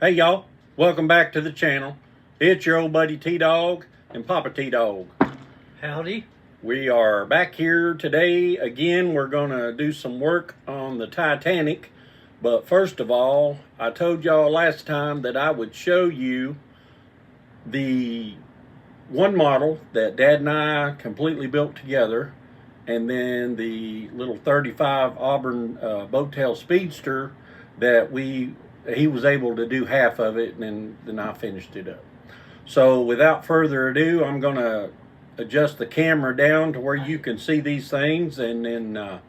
Hey y'all, welcome back to the channel. It's your old buddy T-Dawg and Papa T-Dawg. Howdy. We are back here today. Again, we're going to do some work on the Titanic. But first of all, I told y'all last time that I would show you the one model that Dad and I completely built together, and then the little 35 Auburn boat tail speedster that he was able to do half of it, and then I finished it up. So without further ado, I'm going to adjust the camera down to where you can see these things, and then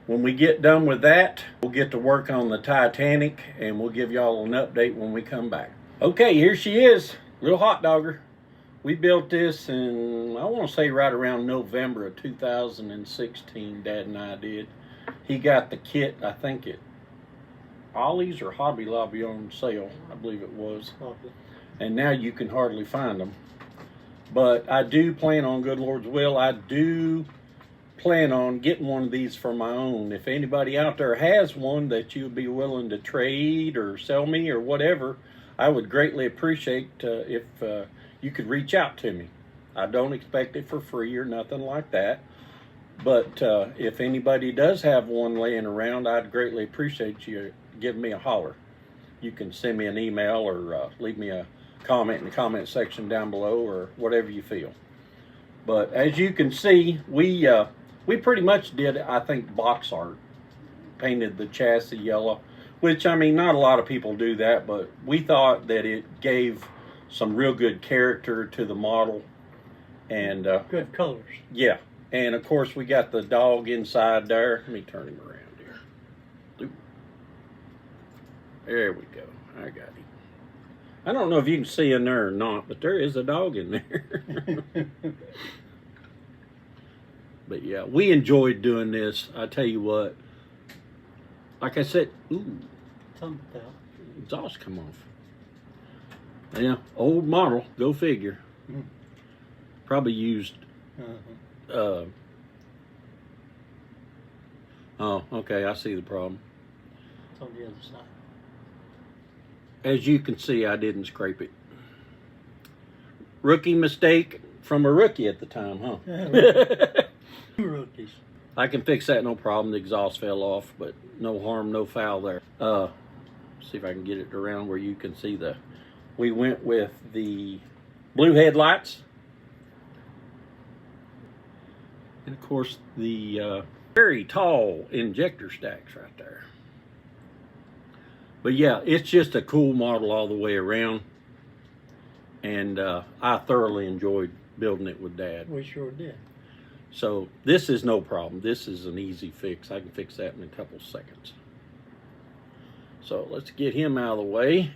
when we get done with that, we'll get to work on the Titanic, and we'll give y'all an update when we come back. Okay, here she is, little hot dogger. We built this in, I want to say right around November of 2016, Dad and I did. He got the kit, I think it Ollie's or Hobby Lobby on sale, I believe it was. And now you can hardly find them. But I do plan on, good Lord's will, I do plan on getting one of these for my own. If anybody out there has one that you would be willing to trade or sell me or whatever, I would greatly appreciate if you could reach out to me. I don't expect it for free or nothing like that. But if anybody does have one laying around, I'd greatly appreciate you giving me a holler. You can send me an email or leave me a comment in the comment section down below, or whatever you feel. But as you can see, we pretty much did, I think, box art. Painted the chassis yellow, which, I mean, not a lot of people do that, but we thought that it gave some real good character to the model. And good colors. Yeah. And of course we got the dog inside there. Let me turn him around here. There we go. I got him. I don't know if you can see in there or not, but there is a dog in there. But yeah, we enjoyed doing this. I tell you what. Like I said, ooh, exhaust come off. Yeah, old model. Go figure. Probably used. Oh, okay, I see the problem. It's on the other side. As you can see, I didn't scrape it. Rookie mistake from a rookie at the time, huh? Yeah, two rookies. I can fix that, no problem. The exhaust fell off, but no harm, no foul there. See if I can get it around where you can see the... We went with the blue headlights. And of course, the very tall injector stacks right there. But yeah, it's just a cool model all the way around. And I thoroughly enjoyed building it with Dad. We sure did. So this is no problem. This is an easy fix. I can fix that in a couple seconds. So let's get him out of the way.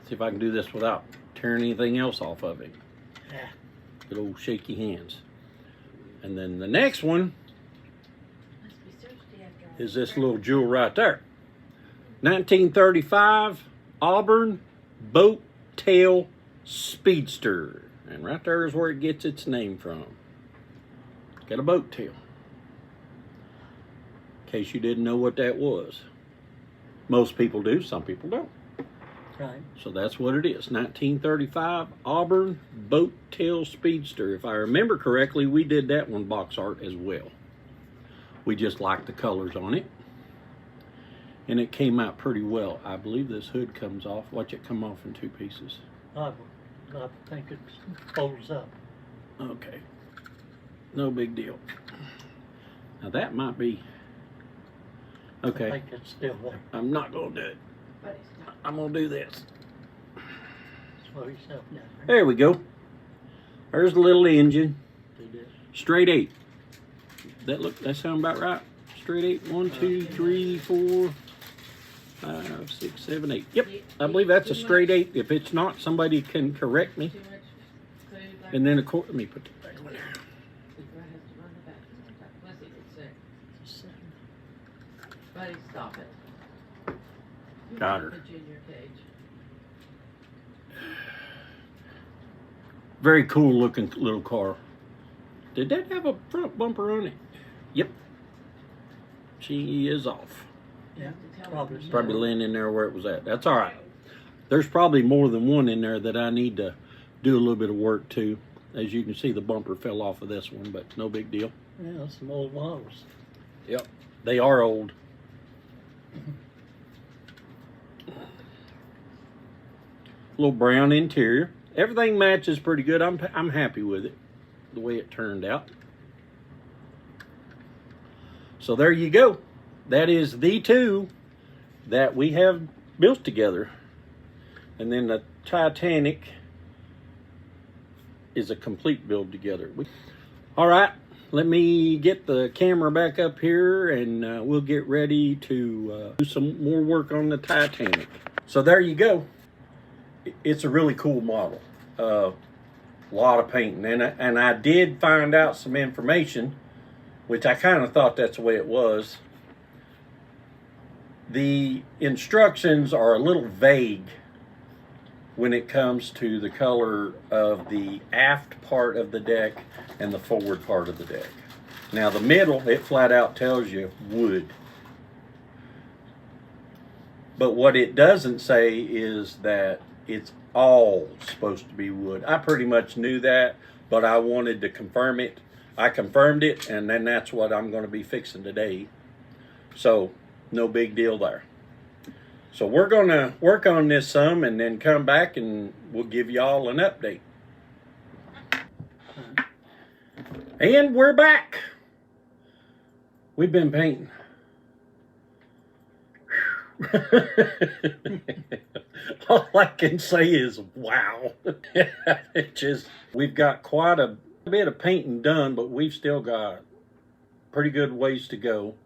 See if I can do this without tearing anything else off of him. Yeah. Good old shaky hands. And then the next one is this little jewel right there. 1935 Auburn boat tail speedster. And right there is where it gets its name from. Got a boat tail. In case you didn't know what that was. Most people do, some people don't. Right. So that's what it is. 1935 Auburn boat tail speedster. If I remember correctly, we did that one box art as well. We just liked the colors on it. And it came out pretty well. I believe this hood comes off. Watch it come off in two pieces. I think it folds up. Okay. No big deal. Now that might be... Okay. I think it's still there. I'm not going to do it. I'm going to do this. Slow yourself down. There we go. There's the little engine. Straight 8. That sound about right? Straight 8. 1, 2, 3, 4, 5, 6, 7, 8. Yep. I believe that's a straight 8. If it's not, somebody can correct me. And then, of course, let me put that back on there. Buddy, stop it. Got her. Very cool looking little car. Did that have a front bumper on it? Yep. She is off. Yeah, To tell probably them so. Probably laying in there where it was at. That's all right. There's probably more than one in there that I need to do a little bit of work to. As you can see, the bumper fell off of this one, but no big deal. Yeah, some old models. Yep, they are old. Little brown interior. Everything matches pretty good. I'm happy with it, the way it turned out. So there you go. That is the two that we have built together. And then the Titanic is a complete build together. All right, let me get the camera back up here and we'll get ready to do some more work on the Titanic. So there you go. It's a really cool model. A lot of painting. And I did find out some information, which I kind of thought that's the way it was. The instructions are a little vague when it comes to the color of the aft part of the deck and the forward part of the deck. Now the middle, it flat out tells you wood. But what it doesn't say is that it's all supposed to be wood. I pretty much knew that, but I wanted to confirm it. I confirmed it, and then that's what I'm going to be fixing today. So no big deal there. So we're going to work on this some and then come back and we'll give y'all an update. And we're back. We've been painting. All I can say is wow. We've got quite a bit of painting done, but we've still got pretty good ways to go.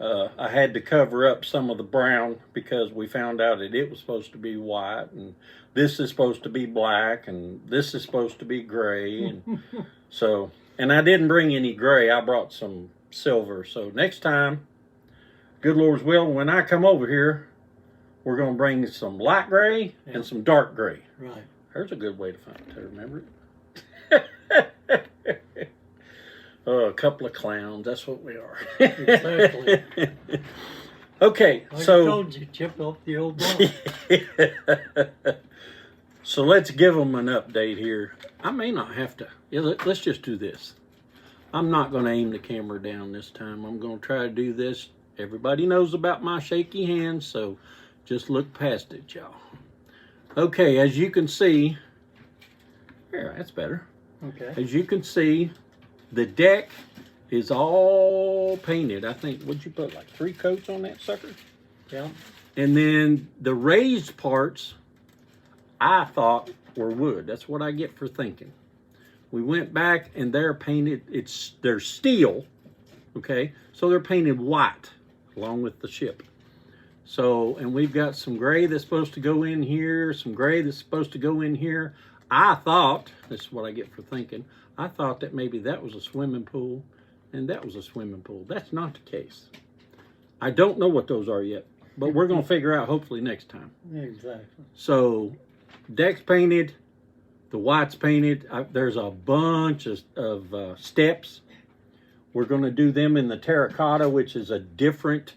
I had to cover up some of the brown because we found out that it was supposed to be white, and this is supposed to be black, and this is supposed to be gray. And so, and I didn't bring any gray. I brought some silver. So next time, good Lord's will, when I come over here, we're going to bring some light gray and some dark gray. Right. There's a good way to remember it. Oh, a couple of clowns. That's what we are. Exactly. Okay, Like so I told you, chip off the old block. so let's give them an update here. I may not have to. Yeah, let's just do this. I'm not going to aim the camera down this time. I'm going to try to do this. Everybody knows about my shaky hands, so just look past it, y'all. Okay, as you can see, here, that's better. Okay. As you can see, the deck is all painted. I think, what'd you put, like 3 coats on that sucker? Yeah. And then the raised parts, I thought were wood. That's what I get for thinking. We went back and they're painted, they're steel, okay? So they're painted white along with the ship. So, and we've got some gray that's supposed to go in here, some gray that's supposed to go in here. I thought, this is what I get for thinking, I thought that maybe that was a swimming pool and that was a swimming pool. That's not the case. I don't know what those are yet, but we're going to figure out hopefully next time. Exactly. So, deck's painted, the white's painted. There's a bunch of steps. We're going to do them in the terracotta, which is a different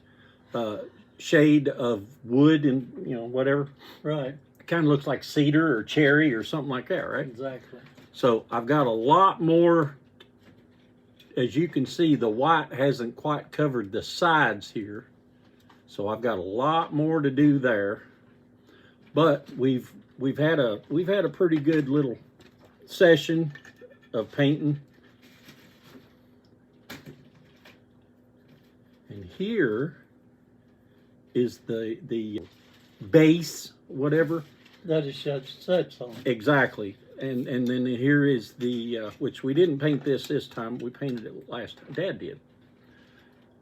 shade of wood and, you know, whatever. Right. It kind of looks like cedar or cherry or something like that, right? Exactly. So I've got a lot more. As you can see, the white hasn't quite covered the sides here. So I've got a lot more to do there. But we've had a pretty good little session of painting. And here is the base, whatever. That is such on. Exactly. And then here is the, which we didn't paint this time. We painted it last time. Dad did.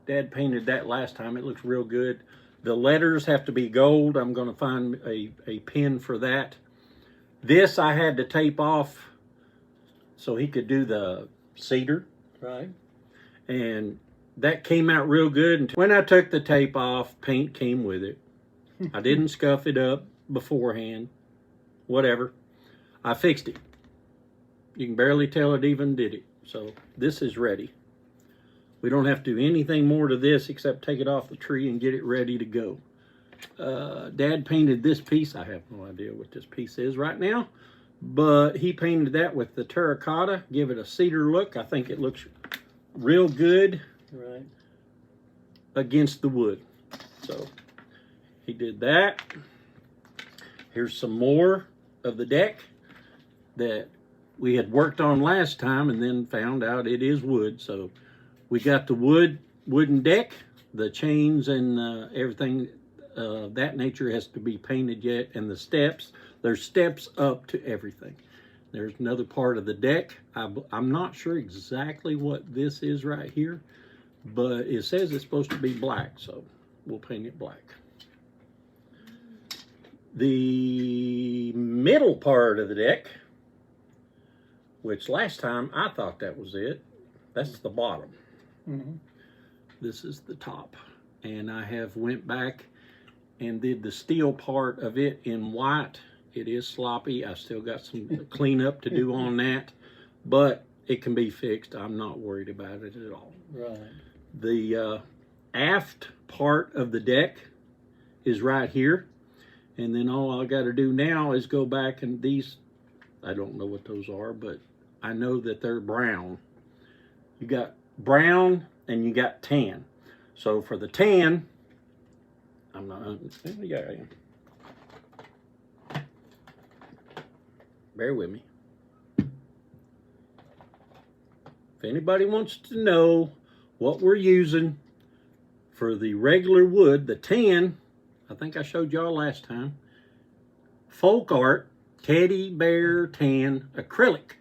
Dad painted that last time. It looks real good. The letters have to be gold. I'm going to find a pin for that. This I had to tape off so he could do the cedar. Right. And that came out real good. And when I took the tape off, paint came with it. I didn't scuff it up beforehand. Whatever. I fixed it. You can barely tell it even did it. So this is ready. We don't have to do anything more to this except take it off the tree and get it ready to go. Dad painted this piece. I have no idea what this piece is right now, but he painted that with the terracotta, give it a cedar look. I think it looks real good against the wood. So he did that. Here's some more of the deck that we had worked on last time and then found out it is wood. So we got the wooden deck, the chains and everything that nature has to be painted yet, and the steps. There's steps up to everything. There's another part of the deck. I'm not sure exactly what this is right here, but it says it's supposed to be black, so we'll paint it black. The middle part of the deck, which last time I thought that was it, that's the bottom. This is the top, and I have went back and did the steel part of it in white. It is sloppy. I still got some cleanup to do on that, but it can be fixed. I'm not worried about it at all. The aft part of the deck is right here, and then all I got to do now is go back, and these, I don't know what those are, but I know that they're brown. You got brown and you got tan. So for the tan, I'm not, yeah, I am. Bear with me. If anybody wants to know what we're using for the regular wood, the tan, I think I showed y'all last time, Folk Art Teddy Bear Tan Acrylic.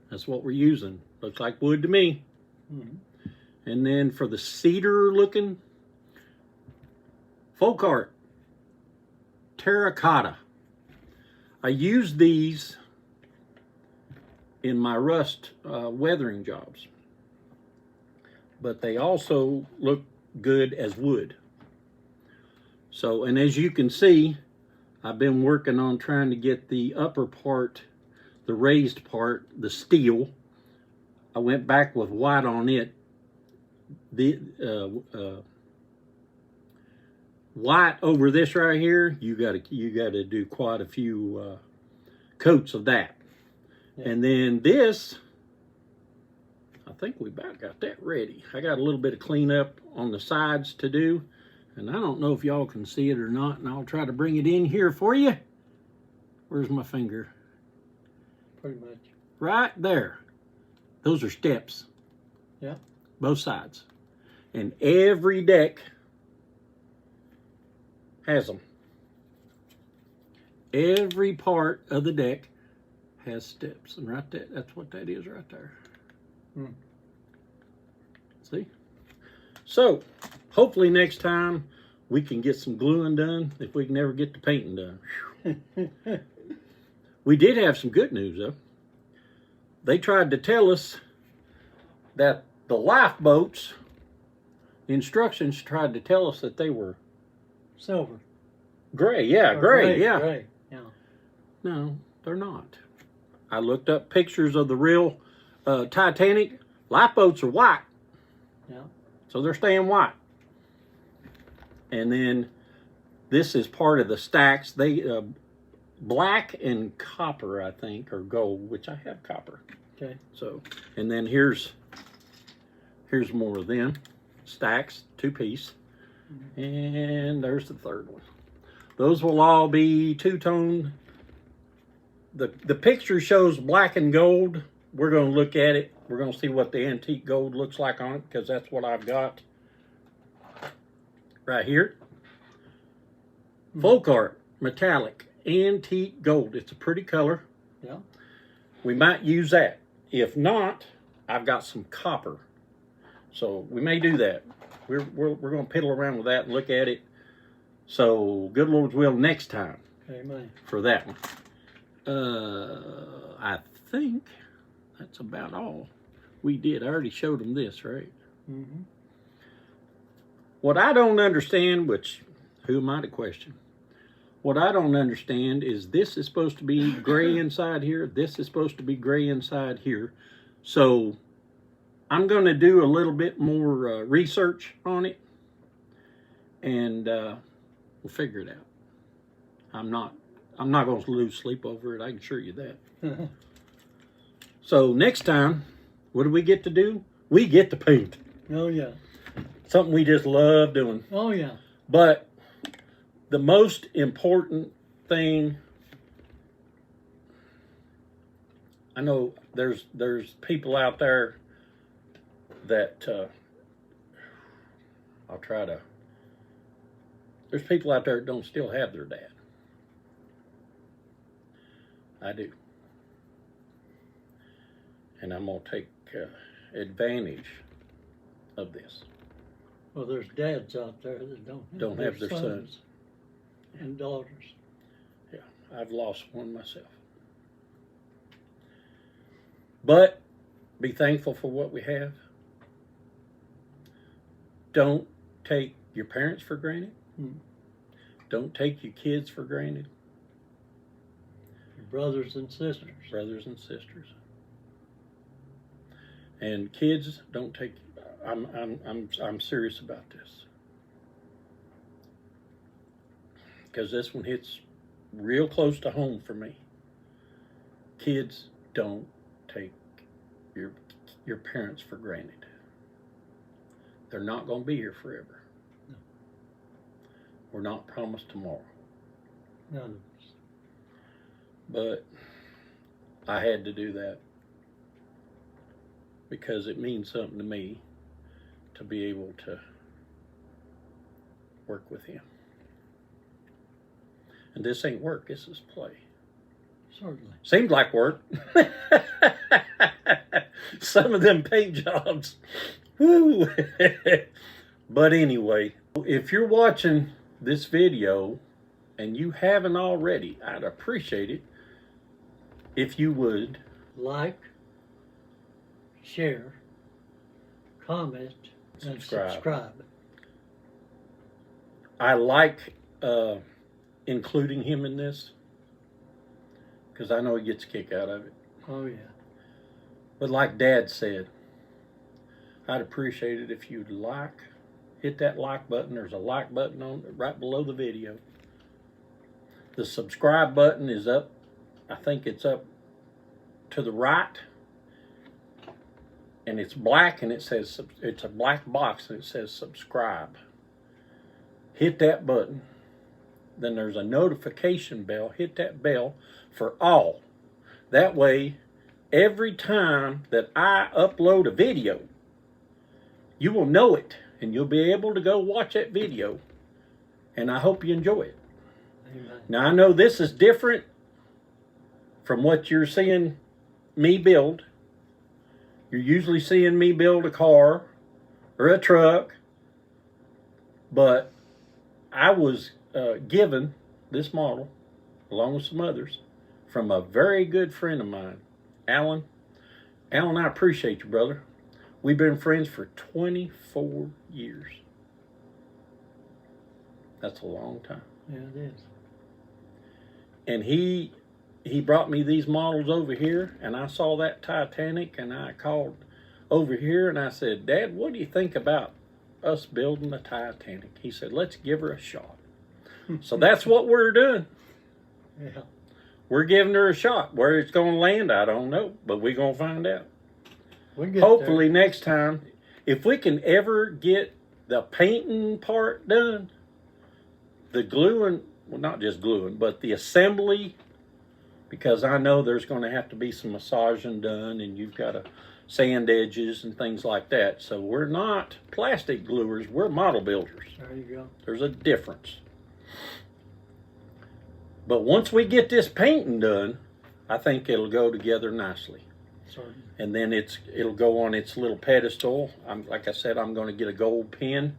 That's what we're using. Looks like wood to me. And then for the cedar looking, Folk Art Terracotta. I use these in my rust weathering jobs, but they also look good as wood. So, and as you can see, I've been working on trying to get the upper part, the raised part, the steel. I went back with white on it. The white over this right here, you gotta do quite a few coats of that. And then this, I think we about got that ready. I got a little bit of cleanup on the sides to do, and I don't know if y'all can see it or not, and I'll try to bring it in here for you. Where's my finger? Pretty much. Right there. Those are steps. Yeah. Both sides. And every deck has them. Every part of the deck has steps, and right there, that's what that is right there. See? So, hopefully next time we can get some gluing done if we can never get the painting done. We did have some good news though. They tried to tell us that the lifeboats, the instructions tried to tell us that they were Silver. gray. Yeah, gray. Yeah. Gray. Yeah. No, they're not. I looked up pictures of the real Titanic. Lifeboats are white. Yeah. So they're staying white. And then this is part of the stacks. They black and copper, I think, or gold, which I have copper. Okay. So, and then here's more of them stacks, 2-piece, and there's the third one. Those will all be two-tone. The picture shows black and gold. We're going to look at it. We're going to see what the antique gold looks like on it, because that's what I've got right here. Folk Art Metallic Antique Gold. It's a pretty color. Yeah. We might use that. If not, I've got some copper. So we may do that. We're going to piddle around with that and look at it. So good Lord's will next time. Amen. For that one. I think that's about all we did. I already showed them this, right? What I don't understand, which who am I to question? What I don't understand is this is supposed to be gray inside here. This is supposed to be gray inside here. So I'm going to do a little bit more research on it, and we'll figure it out. I'm not going to lose sleep over it. I can assure you that. So next time, what do we get to do? We get to paint. Oh, yeah. Something we just love doing. Oh, yeah. But the most important thing, I know there's people out there that there's people out there that don't still have their dad. I do. And I'm going to take advantage of this. Well, there's dads out there that don't have their sons and daughters. Yeah, I've lost one myself. But be thankful for what we have. Don't take your parents for granted. Don't take your kids for granted. Your brothers and sisters. Brothers and sisters. And kids, don't take. I'm serious about this, because this one hits real close to home for me. Kids, don't take your parents for granted. They're not going to be here forever. No. We're not promised tomorrow. None of us. But I had to do that because it means something to me to be able to work with him. And this ain't work, this is play. Certainly. Seems like work. Some of them paint jobs. Woo! But anyway, if you're watching this video and you haven't already, I'd appreciate it if you would like, share, comment, and subscribe. I like including him in this because I know he gets a kick out of it. Oh, yeah. But like Dad said, I'd appreciate it if you'd hit that like button. There's a like button on right below the video. The subscribe button is up. I think it's up to the right. And it's black, and it says, it's a black box, and it says subscribe. Hit that button. Then there's a notification bell. Hit that bell for all. That way, every time that I upload a video, you will know it, and you'll be able to go watch that video. And I hope you enjoy it. Amen. Now, I know this is different from what you're seeing me build. You're usually seeing me build a car or a truck, but I was given this model, along with some others, from a very good friend of mine, Alan. Alan, I appreciate you, brother. We've been friends for 24 years. That's a long time. Yeah, it is. And he brought me these models over here, and I saw that Titanic, and I called over here, and I said, Dad, what do you think about us building the Titanic? He said, let's give her a shot. So that's what we're doing. Yeah. We're giving her a shot. Where it's going to land, I don't know, but we're going to find out. We'll get Hopefully there. next time, if we can ever get the painting part done, the gluing, well, not just gluing, but the assembly, because I know there's going to have to be some massaging done, and you've got to sand edges and things like that. So we're not plastic gluers, we're model builders. There you go. There's a difference. But once we get this painting done, I think it'll go together nicely. Certainly. And then it'll go on its little pedestal. Like I said, I'm going to get a gold pen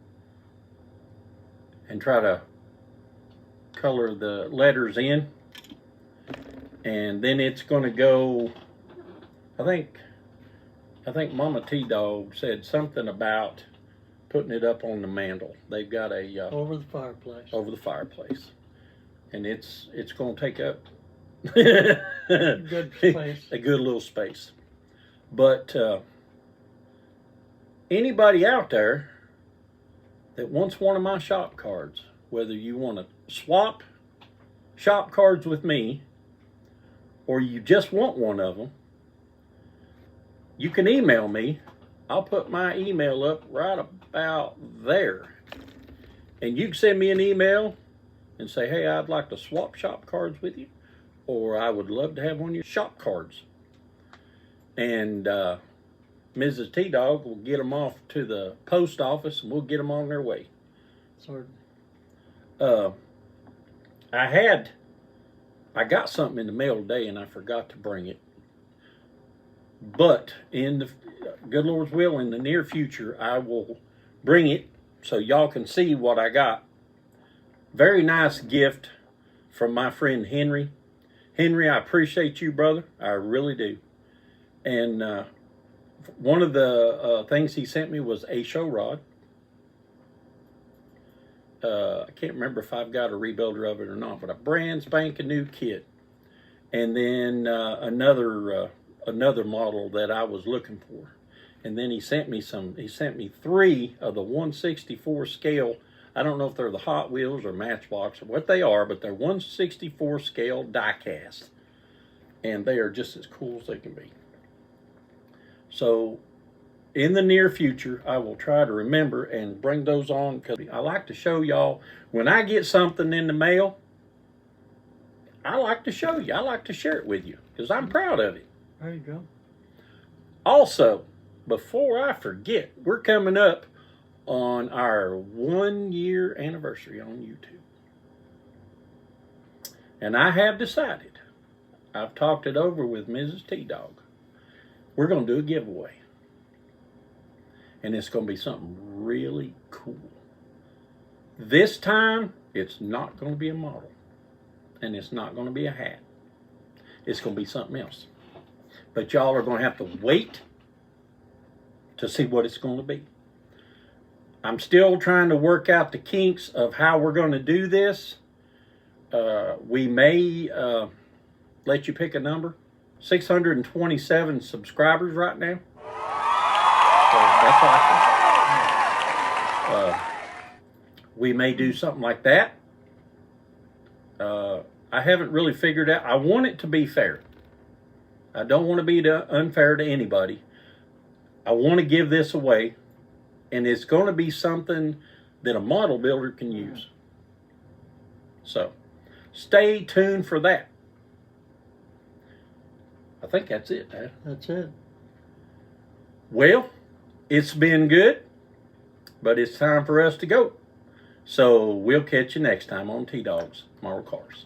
and try to color the letters in. And then it's going to go, I think Mama T-Dawg said something about putting it up on the mantle. They've got a Over the fireplace. over the fireplace, and it's going to take up Good space. a good little space. But anybody out there that wants one of my shop cards, whether you want to swap shop cards with me or you just want one of them, you can email me. I'll put my email up right about there. And you can send me an email and say, hey, I'd like to swap shop cards with you, or I would love to have one of your shop cards. And Mrs. T-Dawg will get them off to the post office, and we'll get them on their way. Sorry. I got something in the mail today, and I forgot to bring it. But in the good Lord's will, in the near future, I will bring it so y'all can see what I got. Very nice gift from my friend Henry. Henry, I appreciate you, brother. I really do. And one of the things he sent me was a show rod. I can't remember if I've got a rebuilder of it or not, but a brand spanking new kit. And then another model that I was looking for. And then he sent me 3 of the 1/64 scale. I don't know if they're the Hot Wheels or Matchbox or what they are, but they're 1/64 scale die cast. And they are just as cool as they can be. So in the near future, I will try to remember and bring those on, because I like to show y'all when I get something in the mail. I like to show you. I like to share it with you because I'm proud of it. There you go. Also, before I forget, we're coming up on our 1-year anniversary on YouTube. And I have decided, I've talked it over with Mrs. T-Dawg, we're going to do a giveaway. And it's going to be something really cool. This time, it's not going to be a model. And it's not going to be a hat. It's going to be something else. But y'all are going to have to wait to see what it's going to be. I'm still trying to work out the kinks of how we're going to do this. We may let you pick a number. 627 subscribers right now. So that's awesome. We may do something like that. I haven't really figured out. I want it to be fair. I don't want to be unfair to anybody. I want to give this away, and it's going to be something that a model builder can use. So, stay tuned for that. I think that's it, Dad. That's it. Well, it's been good, but it's time for us to go. So, we'll catch you next time on T-Dawg's Tomorrow Cars.